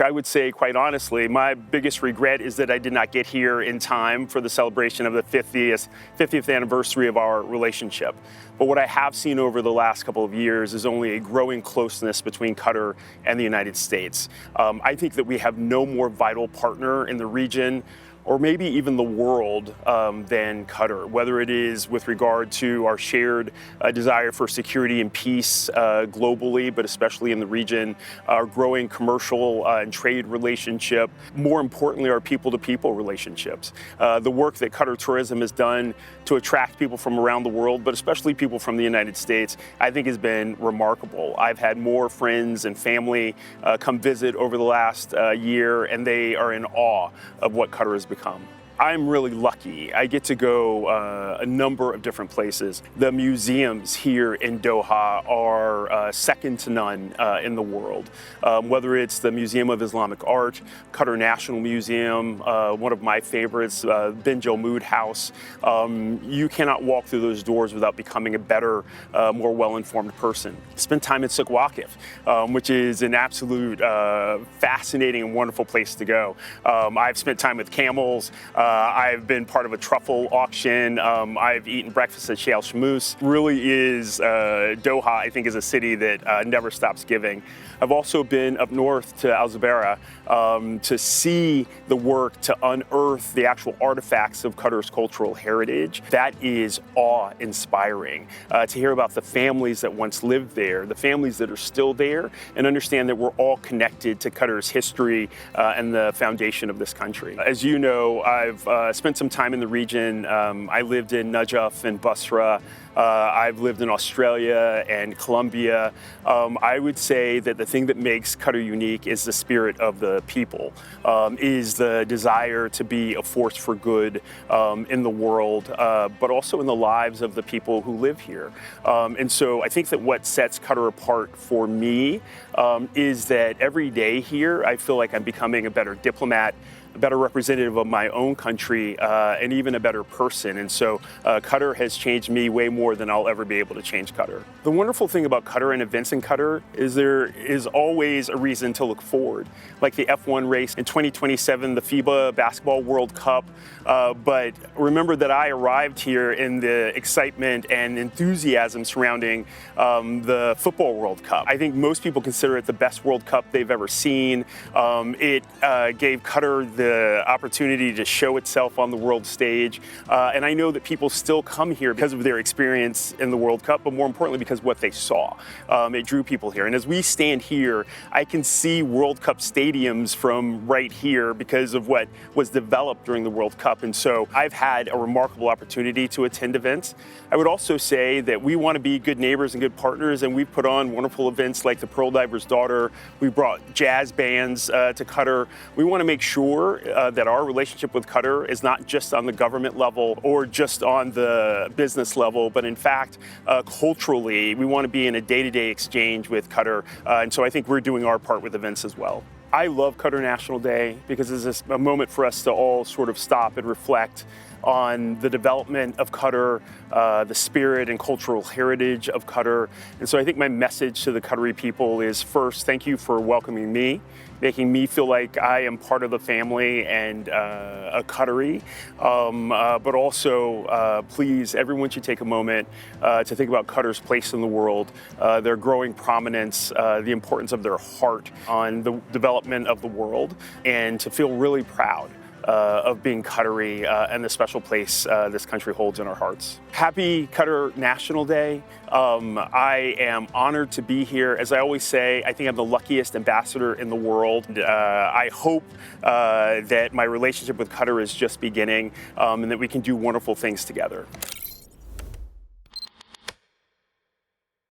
I would say, quite honestly, my biggest regret is that I did not get here in time for the celebration of the 50th anniversary of our relationship. But what I have seen over the last couple of years is only a growing closeness between Qatar and the United States. I think that we have no more vital partner in the region, or maybe even the world, than Qatar, whether it is with regard to our shared desire for security and peace globally, but especially in the region, our growing commercial and trade relationship, more importantly, our people-to-people relationships. The work that Qatar Tourism has done to attract people from around the world, but especially people from the United States, I think has been remarkable. I've had more friends and family come visit over the last year, and they are in awe of what Qatar has become. I'm really lucky. I get to go a number of different places. The museums here in Doha are second to none in the world. Whether it's the Museum of Islamic Art, Qatar National Museum, one of my favorites, Bin Jomud House. You cannot walk through those doors without becoming a better, more well-informed person. Spend time at Souk Waqif, which is an absolute fascinating and wonderful place to go. I've spent time with camels. I've been part of a truffle auction. I've eaten breakfast at Sheikh Al Shamoos. Really is, Doha, I think, is a city that never stops giving. I've also been up north to Al Zubair to see the work to unearth the actual artifacts of Qatar's cultural heritage. That is awe-inspiring. To hear about the families that once lived there, the families that are still there, and understand that we're all connected to Qatar's history and the foundation of this country. As you know, I've spent some time in the region. I lived in Najaf and Basra. I've lived in Australia and Colombia. I would say that the thing that makes Qatar unique is the spirit of the people, is the desire to be a force for good in the world, but also in the lives of the people who live here. And so I think that what sets Qatar apart for me is that every day here, I feel like I'm becoming a better diplomat, a better representative of my own country, and even a better person. And so Qatar has changed me way more than I'll ever be able to change Qatar. The wonderful thing about Qatar and events in Qatar is there is always a reason to look forward, like the F1 race in 2027, the FIBA Basketball World Cup. But remember that I arrived here in the excitement and enthusiasm surrounding the Football World Cup. I think most people consider it the best World Cup they've ever seen. It gave Qatar the opportunity to show itself on the world stage. And I know that people still come here because of their experience in the World Cup, but more importantly because of what they saw. It drew people here. And as we stand here, I can see World Cup stadiums from right here because of what was developed during the World Cup. And so I've had a remarkable opportunity to attend events. I would also say that we want to be good neighbors and good partners, and we've put on wonderful events like the Pearl Diver's Daughter. We brought jazz bands to Qatar. We want to make sure that our relationship with Qatar is not just on the government level or just on the business level, but in fact, culturally, we want to be in a day-to-day exchange with Qatar. And so I think we're doing our part with events as well. I love Qatar National Day because it's a moment for us to all sort of stop and reflect on the development of Qatar, the spirit and cultural heritage of Qatar. And so I think my message to the Qatari people is, first, thank you for welcoming me, making me feel like I am part of the family and a Qatari. But also, please, everyone should take a moment to think about Qatar's place in the world, their growing prominence, the importance of their heart on the development of the world, and to feel really proud of being Qatari and the special place this country holds in our hearts. Happy Qatar National Day. I am honored to be here. As I always say, I think I'm the luckiest ambassador in the world. I hope that my relationship with Qatar is just beginning and that we can do wonderful things together.